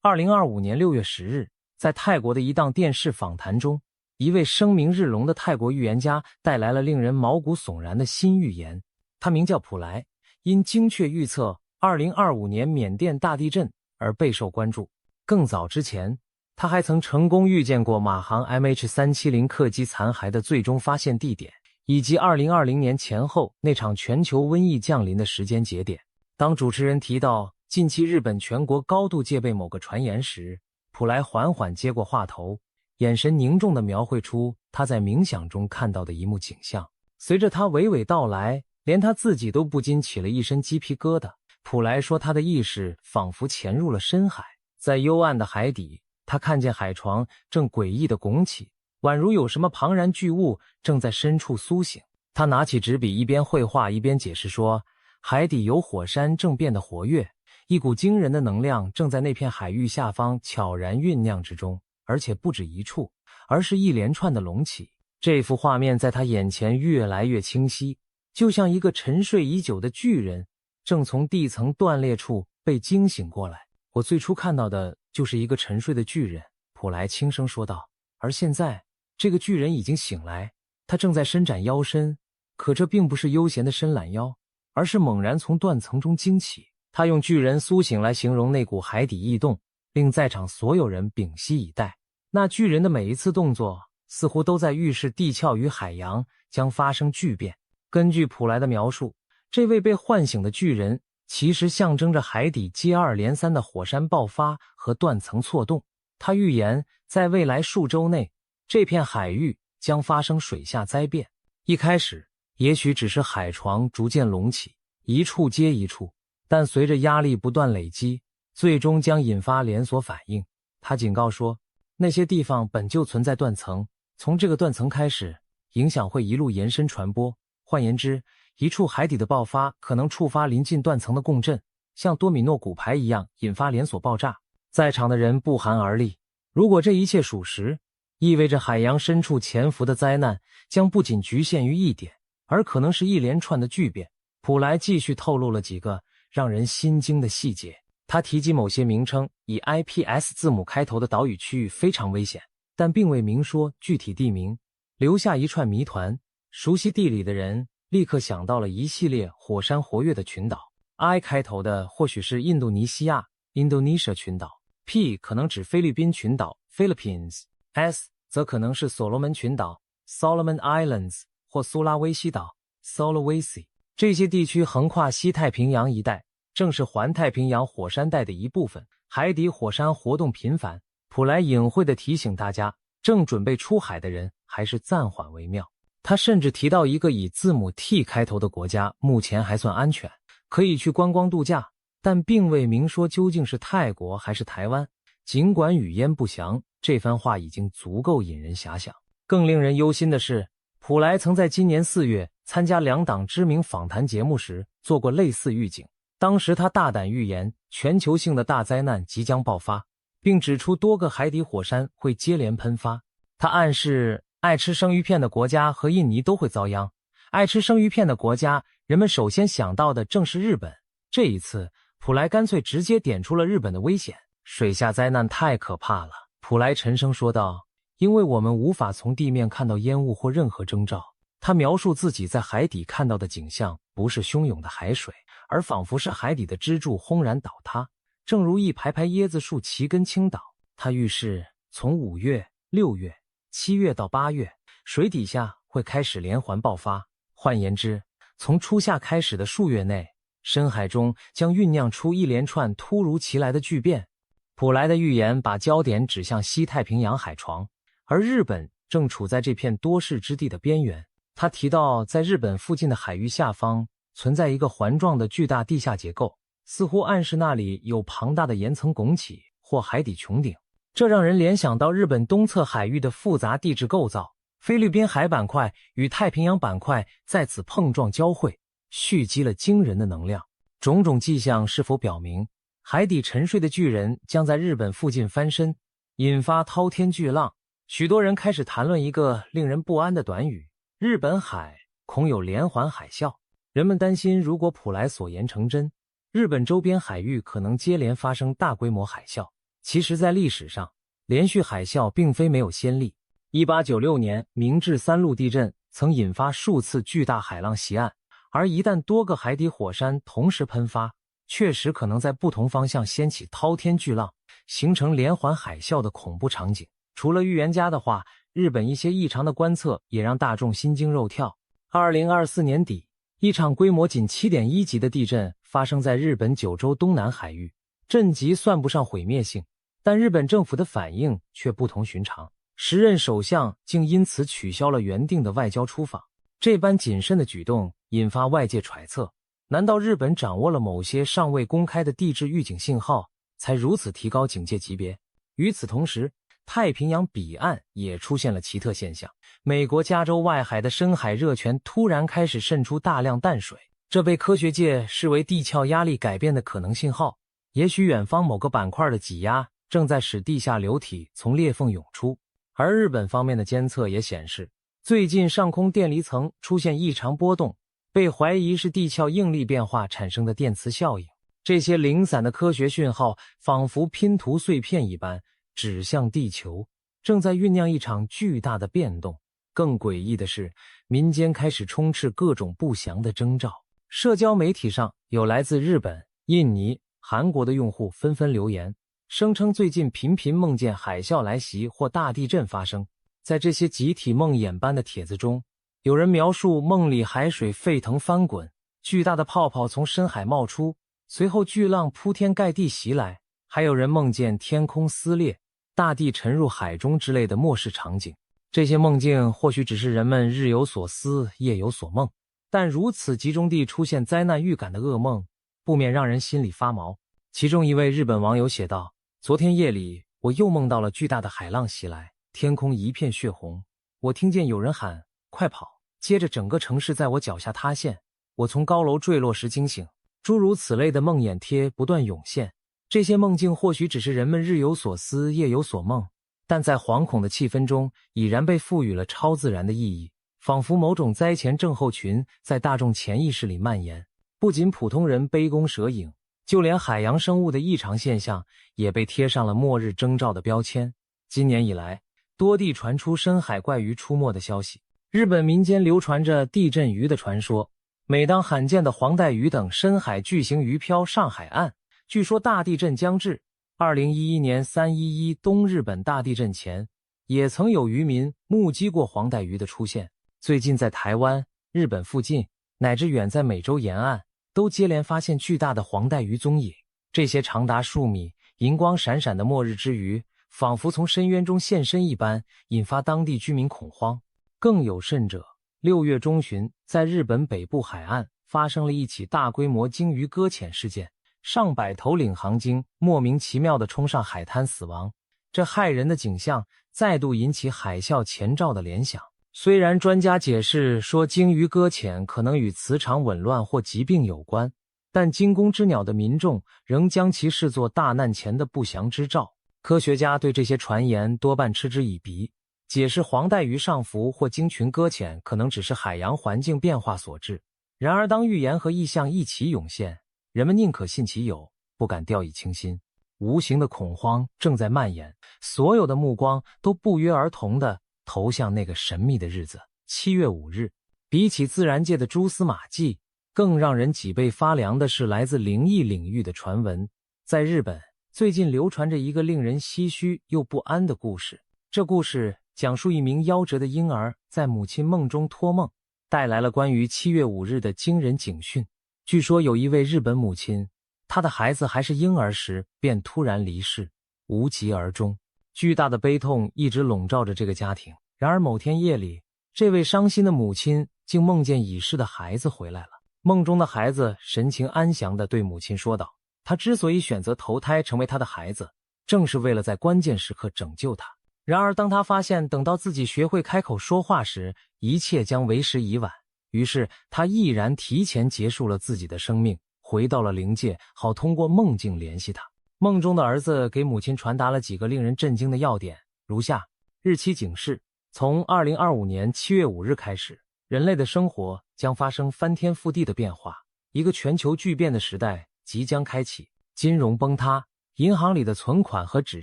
2025年6月10日，在泰国的一档电视访谈中，一位声名日隆的泰国预言家带来了令人毛骨悚然的新预言。他名叫普莱，因精确预测2025年缅甸大地震而备受关注。更早之前，他还曾成功预见过马航 MH370 客机残骸的最终发现地点，以及2020年前后那场全球瘟疫降临的时间节点。当主持人提到近期日本全国高度戒备某个传言时，普莱缓缓接过话头，眼神凝重地描绘出他在冥想中看到的一幕景象。随着他娓娓道来，连他自己都不禁起了一身鸡皮疙瘩。普莱说他的意识仿佛潜入了深海，在幽暗的海底，他看见海床正诡异地拱起，宛如有什么庞然巨物正在深处苏醒。他拿起纸笔，一边绘画一边解释说，海底有火山正变得活跃，一股惊人的能量正在那片海域下方悄然酝酿之中，而且不止一处，而是一连串的隆起。这幅画面在他眼前越来越清晰，就像一个沉睡已久的巨人正从地层断裂处被惊醒过来。我最初看到的就是一个沉睡的巨人，普莱轻声说道，而现在这个巨人已经醒来，他正在伸展腰身，可这并不是悠闲的伸懒腰，而是猛然从断层中惊起。他用巨人苏醒来形容那股海底异动，令在场所有人屏息以待。那巨人的每一次动作似乎都在预示地壳与海洋将发生巨变。根据普莱的描述，这位被唤醒的巨人其实象征着海底接二连三的火山爆发和断层错动。他预言在未来数周内，这片海域将发生水下灾变。一开始也许只是海床逐渐隆起，一处接一处，但随着压力不断累积，最终将引发连锁反应。他警告说，那些地方本就存在断层，从这个断层开始，影响会一路延伸传播。换言之，一处海底的爆发可能触发临近断层的共振，像多米诺骨牌一样引发连锁爆炸。在场的人不寒而栗。如果这一切属实，意味着海洋深处潜伏的灾难将不仅局限于一点，而可能是一连串的巨变。普莱继续透露了几个让人心惊的细节。他提及某些名称以 IPS 字母开头的岛屿区域非常危险，但并未明说具体地名，留下一串谜团。熟悉地理的人立刻想到了一系列火山活跃的群岛。I 开头的或许是印度尼西亚 Indonesia 群岛， P 可能指菲律宾群岛 Philippines， S 则可能是所罗门群岛 Solomon Islands 或苏拉威西岛 Sulawesi。 这些地区横跨西太平洋一带，正是环太平洋火山带的一部分，海底火山活动频繁。普莱隐晦地提醒大家，正准备出海的人还是暂缓为妙。他甚至提到一个以字母 T 开头的国家目前还算安全，可以去观光度假，但并未明说究竟是泰国还是台湾。尽管语焉不详，这番话已经足够引人遐想。更令人忧心的是，普莱曾在今年4月参加2档知名访谈节目时做过类似预警。当时他大胆预言全球性的大灾难即将爆发，并指出多个海底火山会接连喷发。他暗示爱吃生鱼片的国家和印尼都会遭殃。爱吃生鱼片的国家，人们首先想到的正是日本。这一次，普莱干脆直接点出了日本的危险。水下灾难太可怕了，普莱沉声说道，因为我们无法从地面看到烟雾或任何征兆。他描述自己在海底看到的景象不是汹涌的海水，而仿佛是海底的支柱轰然倒塌，正如一排排椰子树齐根倾倒。他预示从5月、6月、7月到8月，水底下会开始连环爆发。换言之，从初夏开始的数月内，深海中将酝酿出一连串突如其来的巨变。普莱的预言把焦点指向西太平洋海床，而日本正处在这片多事之地的边缘。他提到在日本附近的海域下方存在一个环状的巨大地下结构，似乎暗示那里有庞大的岩层拱起或海底穹顶。这让人联想到日本东侧海域的复杂地质构造，菲律宾海板块与太平洋板块在此碰撞交汇，蓄积了惊人的能量。种种迹象是否表明海底沉睡的巨人将在日本附近翻身，引发滔天巨浪？许多人开始谈论一个令人不安的短语，日本海恐有连环海啸。人们担心，如果普莱所言成真，日本周边海域可能接连发生大规模海啸。其实在历史上，连续海啸并非没有先例。1896年明治3路地震曾引发数次巨大海浪袭岸，而一旦多个海底火山同时喷发，确实可能在不同方向掀起滔天巨浪，形成连环海啸的恐怖场景。除了预言家的话，日本一些异常的观测也让大众心惊肉跳。2024年底，一场规模仅 7.1 级的地震发生在日本九州东南海域，震级算不上毁灭性，但日本政府的反应却不同寻常。时任首相竟因此取消了原定的外交出访，这般谨慎的举动引发外界揣测，难道日本掌握了某些尚未公开的地质预警信号，才如此提高警戒级别？与此同时，太平洋彼岸也出现了奇特现象，美国加州外海的深海热泉突然开始渗出大量淡水，这被科学界视为地壳压力改变的可能信号，也许远方某个板块的挤压正在使地下流体从裂缝涌出。而日本方面的监测也显示，最近上空电离层出现异常波动，被怀疑是地壳应力变化产生的电磁效应。这些零散的科学讯号仿佛拼图碎片一般，指向地球正在酝酿一场巨大的变动。更诡异的是，民间开始充斥各种不祥的征兆。社交媒体上有来自日本、印尼、韩国的用户纷纷留言，声称最近频频梦见海啸来袭或大地震发生。在这些集体梦魇般的帖子中，有人描述梦里海水沸腾翻滚，巨大的泡泡从深海冒出，随后巨浪铺天盖地袭来，还有人梦见天空撕裂，大地沉入海中之类的末世场景。这些梦境或许只是人们日有所思夜有所梦，但如此集中地出现灾难预感的噩梦，不免让人心里发毛。其中一位日本网友写道，昨天夜里我又梦到了巨大的海浪袭来，天空一片血红，我听见有人喊快跑，接着整个城市在我脚下塌陷，我从高楼坠落时惊醒。诸如此类的梦魇贴不断涌现，这些梦境或许只是人们日有所思夜有所梦，但在惶恐的气氛中已然被赋予了超自然的意义，仿佛某种灾前症候群在大众潜意识里蔓延。不仅普通人杯弓蛇影，就连海洋生物的异常现象也被贴上了末日征兆的标签。今年以来，多地传出深海怪鱼出没的消息。日本民间流传着地震鱼的传说，每当罕见的黄带鱼等深海巨型鱼漂上海岸，据说大地震将至。2011年311东日本大地震前，也曾有渔民目击过黄带鱼的出现。最近在台湾、日本附近，乃至远在美洲沿岸，都接连发现巨大的黄带鱼踪影。这些长达数米、银光闪闪的末日之鱼，仿佛从深渊中现身一般，引发当地居民恐慌。更有甚者，6月中旬，在日本北部海岸发生了一起大规模鲸鱼搁浅事件，上百头领航鲸莫名其妙地冲上海滩死亡。这骇人的景象再度引起海啸前兆的联想。虽然专家解释说鲸鱼搁浅可能与磁场紊乱或疾病有关，但惊弓之鸟的民众仍将其视作大难前的不祥之兆。科学家对这些传言多半嗤之以鼻，解释黄带鱼上浮或鲸群搁浅可能只是海洋环境变化所致。然而当预言和意象一起涌现，人们宁可信其有，不敢掉以轻心。无形的恐慌正在蔓延，所有的目光都不约而同地投向那个神秘的日子，7月5日。比起自然界的蛛丝马迹，更让人脊背发凉的是来自灵异领域的传闻。在日本，最近流传着一个令人唏嘘又不安的故事。这故事讲述一名夭折的婴儿在母亲梦中托梦，带来了关于7月5日的惊人警讯。据说有一位日本母亲，她的孩子还是婴儿时便突然离世，无疾而终。巨大的悲痛一直笼罩着这个家庭。然而某天夜里，这位伤心的母亲竟梦见已逝的孩子回来了。梦中的孩子神情安详地对母亲说道，他之所以选择投胎成为他的孩子，正是为了在关键时刻拯救他。然而当他发现等到自己学会开口说话时，一切将为时已晚，于是他毅然提前结束了自己的生命，回到了灵界，好通过梦境联系他。梦中的儿子给母亲传达了几个令人震惊的要点，如下：日期警示，从2025年7月5日开始，人类的生活将发生翻天覆地的变化，一个全球巨变的时代即将开启。金融崩塌，银行里的存款和纸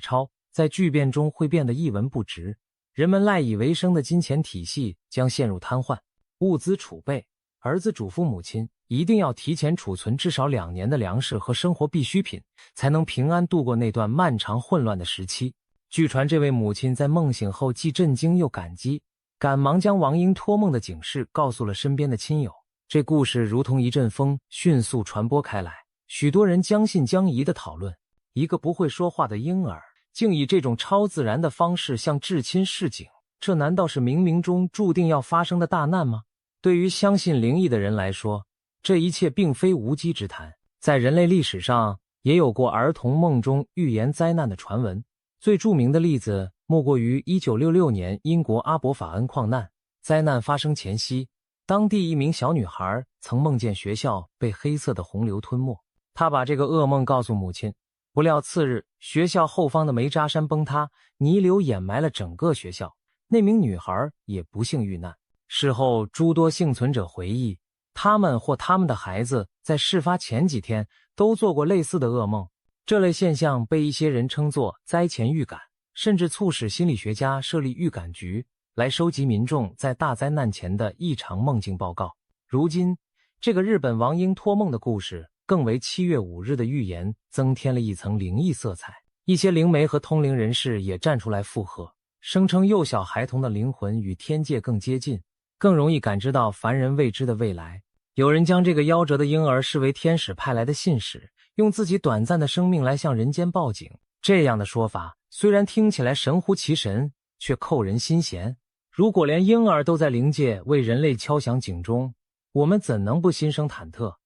钞在巨变中会变得一文不值，人们赖以为生的金钱体系将陷入瘫痪。物资储备，儿子嘱咐母亲一定要提前储存至少2年的粮食和生活必需品，才能平安度过那段漫长混乱的时期。据传这位母亲在梦醒后既震惊又感激，赶忙将王英托梦的警示告诉了身边的亲友。这故事如同一阵风，迅速传播开来，许多人将信将疑地讨论，一个不会说话的婴儿竟以这种超自然的方式向至亲示警，这难道是冥冥中注定要发生的大难吗？对于相信灵异的人来说，这一切并非无稽之谈。在人类历史上也有过儿童梦中预言灾难的传闻，最著名的例子莫过于1966年英国阿伯法恩矿难。灾难发生前夕，当地一名小女孩曾梦见学校被黑色的洪流吞没，她把这个噩梦告诉母亲，不料次日学校后方的煤渣山崩塌，泥流掩埋了整个学校，那名女孩也不幸遇难。事后诸多幸存者回忆，他们或他们的孩子在事发前几天都做过类似的噩梦。这类现象被一些人称作灾前预感，甚至促使心理学家设立预感局来收集民众在大灾难前的异常梦境报告。如今，这个日本王英托梦的故事更为7月5日的预言增添了一层灵异色彩。一些灵媒和通灵人士也站出来附和，声称幼小孩童的灵魂与天界更接近，更容易感知到凡人未知的未来。有人将这个夭折的婴儿视为天使派来的信使，用自己短暂的生命来向人间报警。这样的说法虽然听起来神乎其神，却扣人心弦。如果连婴儿都在灵界为人类敲响警钟，我们怎能不心生忐忑？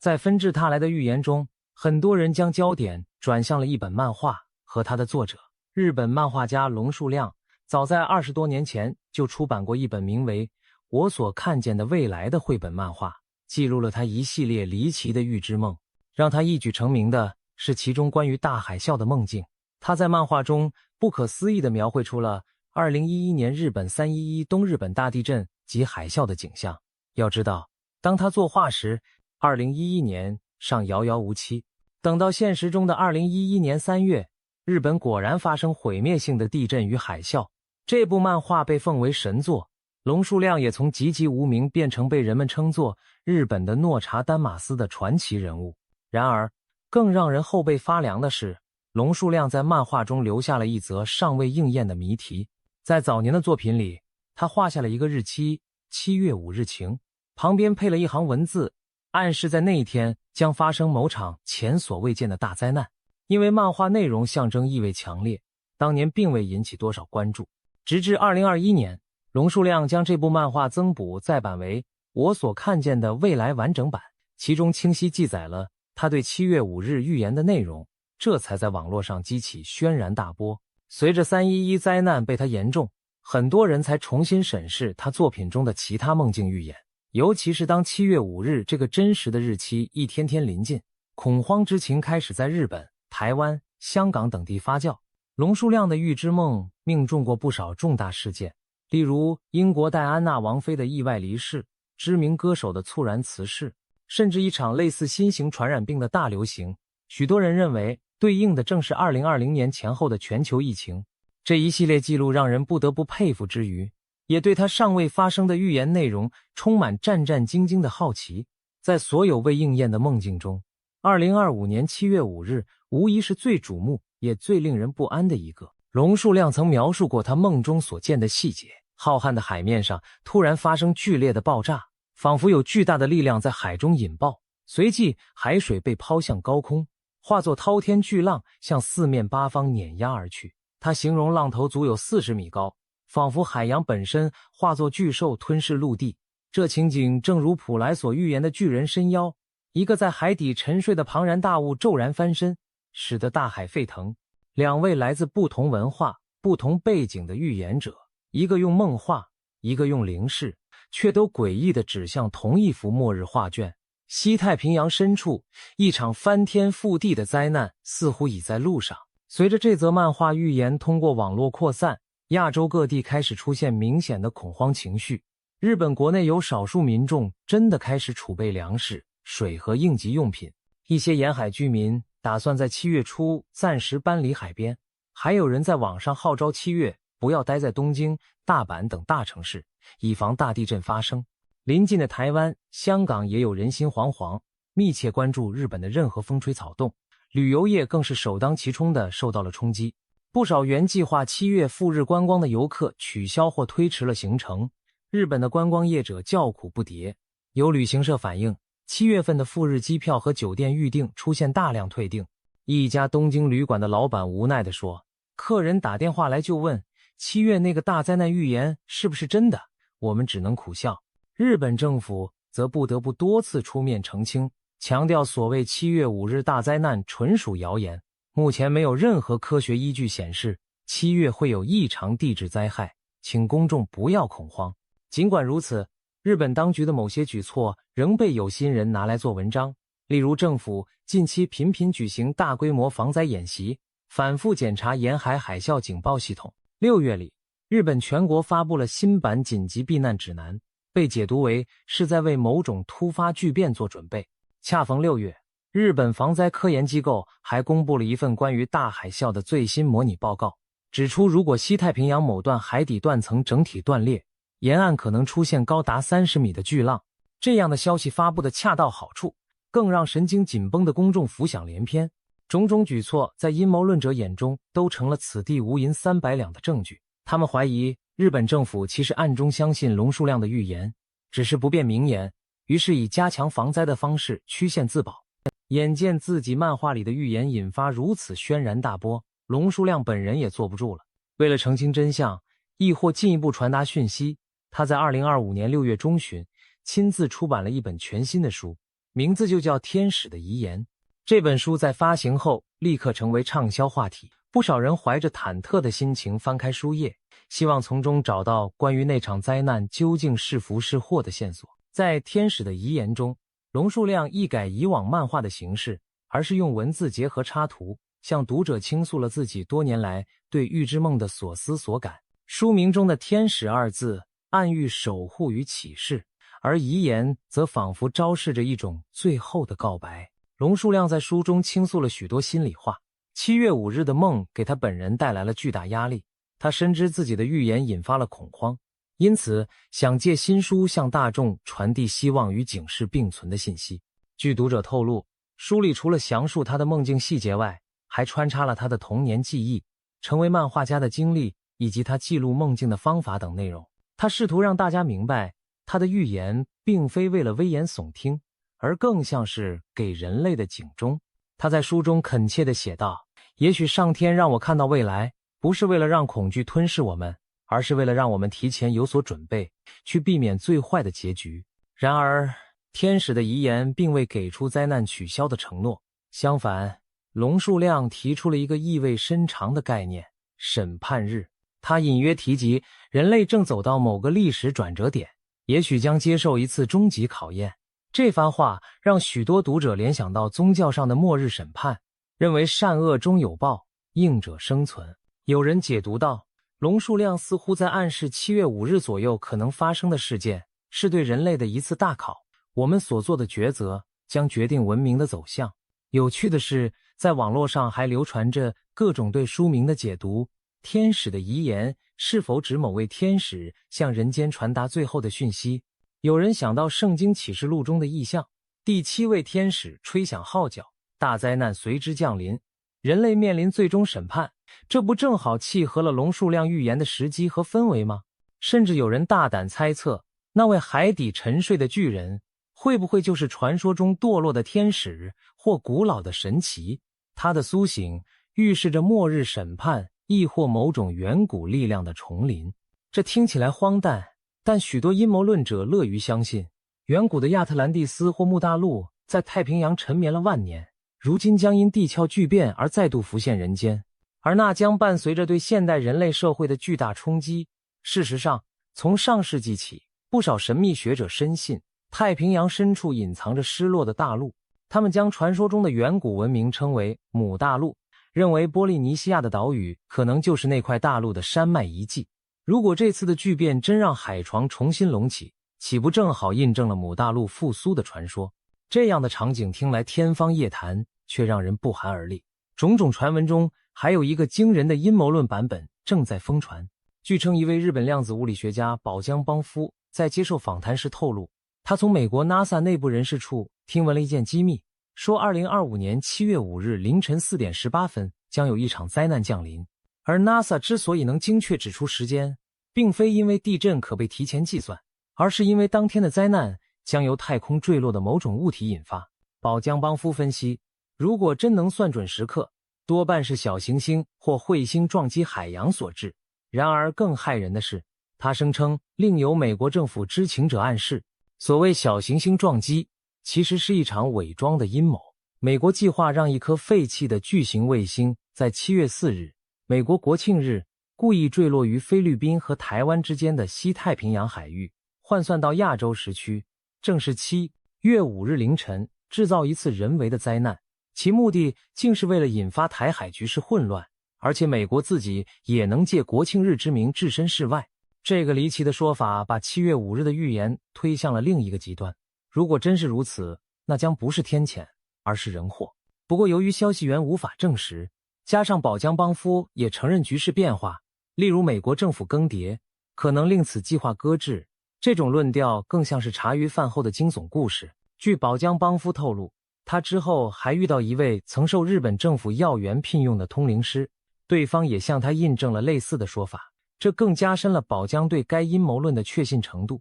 在纷至沓来的预言中，很多人将焦点转向了一本漫画和它的作者。日本漫画家龙树亮早在20多年前就出版过一本名为《我所看见的未来》的绘本漫画，记录了他一系列离奇的预知梦。让他一举成名的是其中关于大海啸的梦境。他在漫画中不可思议地描绘出了2011年日本311东日本大地震及海啸的景象。要知道，当他作画时，2011年尚遥遥无期。等到现实中的2011年3月，日本果然发生毁灭性的地震与海啸。这部漫画被奉为神作，龙树亮也从籍籍无名变成被人们称作日本的诺查丹马斯的传奇人物。然而，更让人后背发凉的是，龙树亮在漫画中留下了一则尚未应验的谜题。在早年的作品里，他画下了一个日期7月5日晴，旁边配了一行文字，暗示在那一天将发生某场前所未见的大灾难。因为漫画内容象征意味强烈，当年并未引起多少关注。直至2021年，龙树亮将这部漫画增补再版为《我所看见的未来》完整版，其中清晰记载了他对7月5日预言的内容，这才在网络上激起轩然大波。随着311灾难被他言中，很多人才重新审视他作品中的其他梦境预言。尤其是当7月5日这个真实的日期一天天临近，恐慌之情开始在日本、台湾、香港等地发酵。龙树亮的预知梦命中过不少重大事件，例如英国戴安娜王妃的意外离世，知名歌手的猝然辞世，甚至一场类似新型传染病的大流行。许多人认为对应的正是2020年前后的全球疫情。这一系列记录让人不得不佩服之余，也对他尚未发生的预言内容充满战战兢兢的好奇。在所有未应验的梦境中，2025年7月5日无疑是最瞩目也最令人不安的一个。龙树亮曾描述过他梦中所见的细节：浩瀚的海面上突然发生剧烈的爆炸，仿佛有巨大的力量在海中引爆，随即海水被抛向高空，化作滔天巨浪向四面八方碾压而去。他形容浪头足有40米高，仿佛海洋本身化作巨兽吞噬陆地。这情景正如普莱所预言的巨人伸腰，一个在海底沉睡的庞然大物骤然翻身，使得大海沸腾。两位来自不同文化、不同背景的预言者，一个用梦话，一个用灵视，却都诡异地指向同一幅末日画卷。西太平洋深处，一场翻天覆地的灾难似乎已在路上。随着这则漫画预言通过网络扩散，亚洲各地开始出现明显的恐慌情绪。日本国内有少数民众真的开始储备粮食、水和应急用品，一些沿海居民打算在7月初暂时搬离海边，还有人在网上号召7月不要待在东京、大阪等大城市，以防大地震发生。邻近的台湾、香港也有人心惶惶，密切关注日本的任何风吹草动，旅游业更是首当其冲的受到了冲击。不少原计划7月赴日观光的游客取消或推迟了行程，日本的观光业者叫苦不迭。有旅行社反映，7月份的赴日机票和酒店预订出现大量退订。一家东京旅馆的老板无奈地说，客人打电话来就问7月那个大灾难预言是不是真的，我们只能苦笑。日本政府则不得不多次出面澄清，强调所谓7月5日大灾难纯属谣言，目前没有任何科学依据显示7月会有异常地质灾害，请公众不要恐慌。尽管如此，日本当局的某些举措仍被有心人拿来做文章，例如政府近期频频举行大规模防灾演习，反复检查沿海海啸警报系统。6月里，日本全国发布了新版紧急避难指南，被解读为是在为某种突发巨变做准备。恰逢6月，日本防灾科研机构还公布了一份关于大海啸的最新模拟报告，指出如果西太平洋某段海底断层整体断裂，沿岸可能出现高达30米的巨浪。这样的消息发布的恰到好处，更让神经紧绷的公众浮想联翩。种种举措在阴谋论者眼中都成了此地无银300两的证据。他们怀疑日本政府其实暗中相信龙树亮的预言，只是不便明言，于是以加强防灾的方式曲线自保。眼见自己漫画里的预言引发如此轩然大波，龙树亮本人也坐不住了。为了澄清真相，亦或进一步传达讯息，他在2025年6月中旬亲自出版了一本全新的书，名字就叫《天使的遗言》。这本书在发行后立刻成为畅销话题，不少人怀着忐忑的心情翻开书页，希望从中找到关于那场灾难究竟是福是祸的线索。在《天使的遗言》中，龙树亮一改以往漫画的形式，而是用文字结合插图，向读者倾诉了自己多年来对预知梦的所思所感。书名中的天使二字暗喻守护与启示，而遗言则仿佛昭示着一种最后的告白。龙树亮在书中倾诉了许多心里话。7月5日的梦给他本人带来了巨大压力，他深知自己的预言引发了恐慌，因此想借新书向大众传递希望与警示并存的信息。据读者透露，书里除了详述他的梦境细节外，还穿插了他的童年记忆、成为漫画家的经历以及他记录梦境的方法等内容。他试图让大家明白，他的预言并非为了危言耸听，而更像是给人类的警钟。他在书中恳切地写道，也许上天让我看到未来，不是为了让恐惧吞噬我们，而是为了让我们提前有所准备，去避免最坏的结局。然而，天使的遗言并未给出灾难取消的承诺，相反，龙树亮提出了一个意味深长的概念——审判日。他隐约提及，人类正走到某个历史转折点，也许将接受一次终极考验。这番话让许多读者联想到宗教上的末日审判，认为善恶终有报，应者生存。有人解读到，龙树亮似乎在暗示7月5日左右可能发生的事件是对人类的一次大考，我们所做的抉择将决定文明的走向。有趣的是，在网络上还流传着各种对书名的解读。天使的遗言是否指某位天使向人间传达最后的讯息？有人想到圣经启示录中的意象，第7位天使吹响号角，大灾难随之降临，人类面临最终审判，这不正好契合了龙树亮预言的时机和氛围吗？甚至有人大胆猜测，那位海底沉睡的巨人会不会就是传说中堕落的天使或古老的神祇？他的苏醒预示着末日审判，亦或某种远古力量的重临。这听起来荒诞，但许多阴谋论者乐于相信，远古的亚特兰蒂斯或木大陆在太平洋沉眠了万年，如今将因地壳巨变而再度浮现人间，而那将伴随着对现代人类社会的巨大冲击。事实上，从上世纪起，不少神秘学者深信太平洋深处隐藏着失落的大陆，他们将传说中的远古文明称为母大陆，认为波利尼西亚的岛屿可能就是那块大陆的山脉遗迹。如果这次的巨变真让海床重新隆起，岂不正好印证了母大陆复苏的传说？这样的场景听来天方夜谭，却让人不寒而栗。种种传闻中，还有一个惊人的阴谋论版本正在疯传。据称，一位日本量子物理学家宝江邦夫在接受访谈时透露，他从美国 NASA 内部人士处听闻了一件机密，说2025年7月5日凌晨4点18分将有一场灾难降临。而 NASA 之所以能精确指出时间，并非因为地震可被提前计算，而是因为当天的灾难将由太空坠落的某种物体引发。宝江邦夫分析，如果真能算准时刻，多半是小行星或彗星撞击海洋所致。然而更骇人的是，他声称另有美国政府知情者暗示，所谓小行星撞击其实是一场伪装的阴谋。美国计划让一颗废弃的巨型卫星在7月4日，美国国庆日，故意坠落于菲律宾和台湾之间的西太平洋海域，换算到亚洲时区，正是7月5日凌晨，制造一次人为的灾难。其目的竟是为了引发台海局势混乱，而且美国自己也能借国庆日之名置身事外。这个离奇的说法把7月5日的预言推向了另一个极端。如果真是如此，那将不是天谴，而是人祸。不过由于消息源无法证实，加上宝江邦夫也承认局势变化，例如美国政府更迭，可能令此计划搁置，这种论调更像是茶余饭后的惊悚故事。据宝江邦夫透露，他之后还遇到一位曾受日本政府要员聘用的通灵师，对方也向他印证了类似的说法，这更加深了宝江对该阴谋论的确信程度。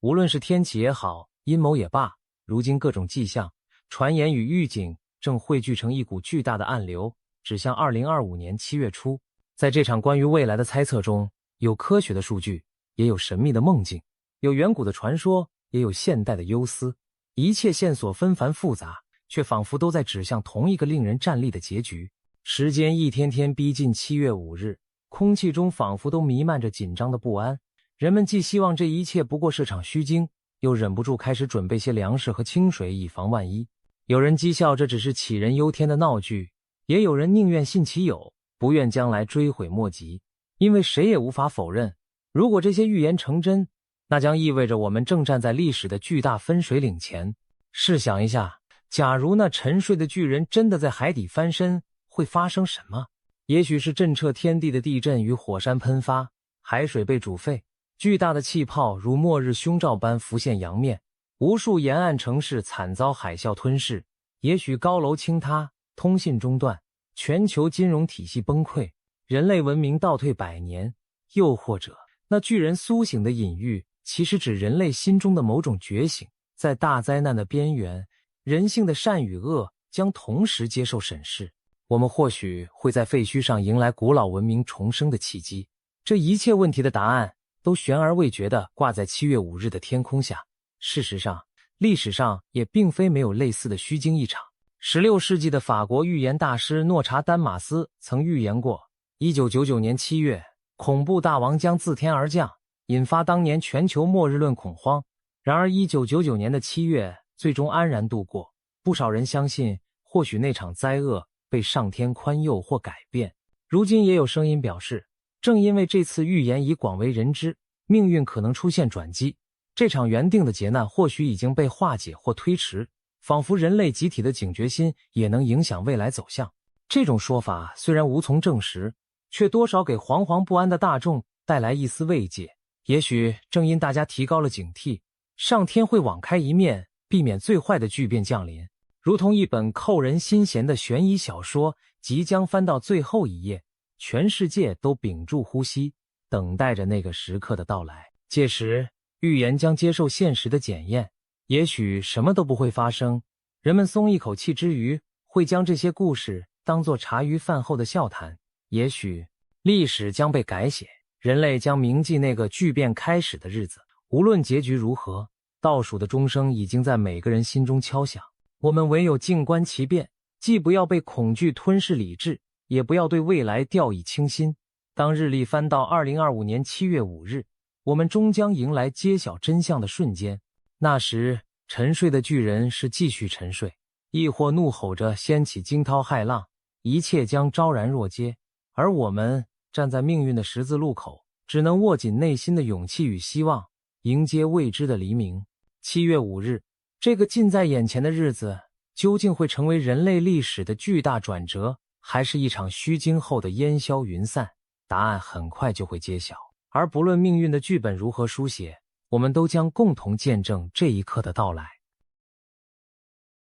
无论是天启也好，阴谋也罢，如今各种迹象、传言与预警正汇聚成一股巨大的暗流，指向2025年7月初。在这场关于未来的猜测中，有科学的数据，也有神秘的梦境，有远古的传说，也有现代的忧思。一切线索纷繁复杂，却仿佛都在指向同一个令人战栗的结局。时间一天天逼近7月5日，空气中仿佛都弥漫着紧张的不安。人们既希望这一切不过是场虚惊，又忍不住开始准备些粮食和清水以防万一。有人讥笑这只是杞人忧天的闹剧，也有人宁愿信其有，不愿将来追悔莫及。因为谁也无法否认，如果这些预言成真，那将意味着我们正站在历史的巨大分水岭前。试想一下，假如那沉睡的巨人真的在海底翻身，会发生什么？也许是震彻天地的地震与火山喷发，海水被煮沸，巨大的气泡如末日凶兆般浮现洋面，无数沿岸城市惨遭海啸吞噬。也许高楼倾塌，通信中断，全球金融体系崩溃，人类文明倒退100年。又或者，那巨人苏醒的隐喻其实指人类心中的某种觉醒，在大灾难的边缘，人性的善与恶将同时接受审视。我们或许会在废墟上迎来古老文明重生的契机。这一切问题的答案都悬而未决地挂在7月5日的天空下。事实上，历史上也并非没有类似的虚惊一场。16世纪的法国预言大师诺查丹马斯曾预言过，1999年7月，恐怖大王将自天而降，引发当年全球末日论恐慌。然而1999年的7月最终安然度过，不少人相信，或许那场灾厄被上天宽宥或改变。如今也有声音表示，正因为这次预言已广为人知，命运可能出现转机，这场原定的劫难或许已经被化解或推迟，仿佛人类集体的警觉心也能影响未来走向。这种说法虽然无从证实，却多少给惶惶不安的大众带来一丝慰藉。也许正因大家提高了警惕，上天会网开一面，避免最坏的巨变降临。如同一本扣人心弦的悬疑小说即将翻到最后一页，全世界都屏住呼吸，等待着那个时刻的到来。届时，预言将接受现实的检验，也许什么都不会发生，人们松一口气之余，会将这些故事当作茶余饭后的笑谈。也许历史将被改写，人类将铭记那个巨变开始的日子。无论结局如何，倒数的钟声已经在每个人心中敲响。我们唯有静观其变，既不要被恐惧吞噬理智，也不要对未来掉以轻心。当日历翻到2025年7月5日，我们终将迎来揭晓真相的瞬间。那时，沉睡的巨人是继续沉睡，亦或怒吼着掀起惊涛骇浪，一切将昭然若揭。而我们站在命运的十字路口，只能握紧内心的勇气与希望，迎接未知的黎明。7月5日，这个近在眼前的日子，究竟会成为人类历史的巨大转折，还是一场虚惊后的烟消云散？答案很快就会揭晓。而不论命运的剧本如何书写，我们都将共同见证这一刻的到来。